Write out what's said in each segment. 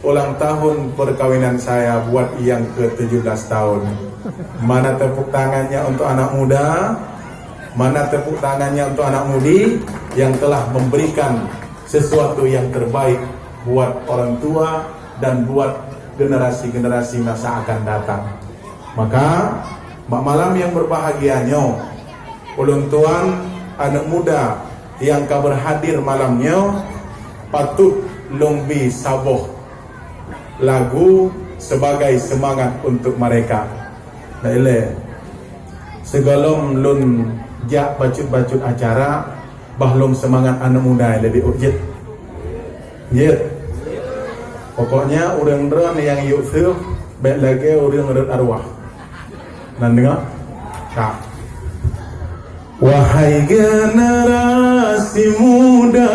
ulang tahun perkawinan saya buat yang ke-17 tahun. Mana tepuk tangannya untuk anak muda? Mana tepuk tangannya untuk anak mudi yang telah memberikan sesuatu yang terbaik buat orang tua dan buat generasi-generasi masa akan datang. Maka malam yang berbahagianya, ulun tuan anak muda yang kabar hadir malamnya patut lombi saboh lagu sebagai semangat untuk mereka. Baiklah, segalom lun jak bacut-bacut acara bahlum semangat anak muda lebih ujit. Jet. Pokoknya orang-orang yang yusuf baik lagi orang-orang arwah. Nan dengar? Tak. Wahai generasi muda,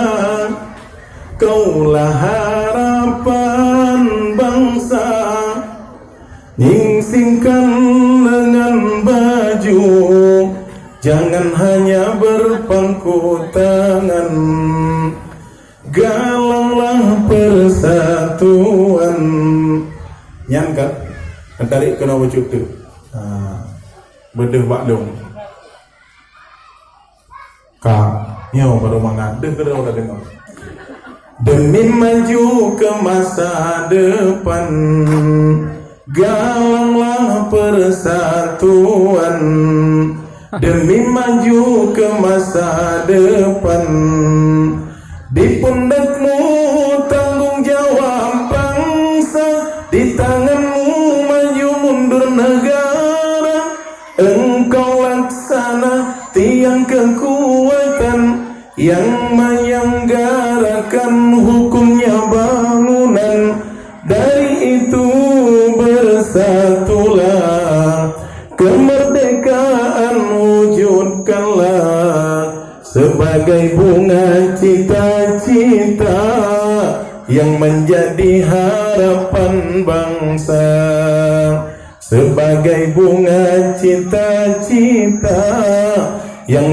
kaulah harapan bangsa. Nyingsingkan lengan baju, jangan hanya berpangku tangan. Galanglah persatuan. Nyan kan? Tarik kena wujud tu. Bedeh baklung. Kak, nyo baru mangat. Dengar udah dengar. Demi maju ke masa depan, galanglah persatuan. Demi maju ke masa depan, di pundakmu tanggung jawab bangsa, di tanganmu maju mundur negara. Engkau laksana tiang kekuatan yang menyelenggarakan hukumnya bangunan. Dari itu bersatulah, kemerdekaan wujudkanlah sebagai bunga cita-cita yang menjadi harapan bangsa. Sebagai bunga cita-cita yang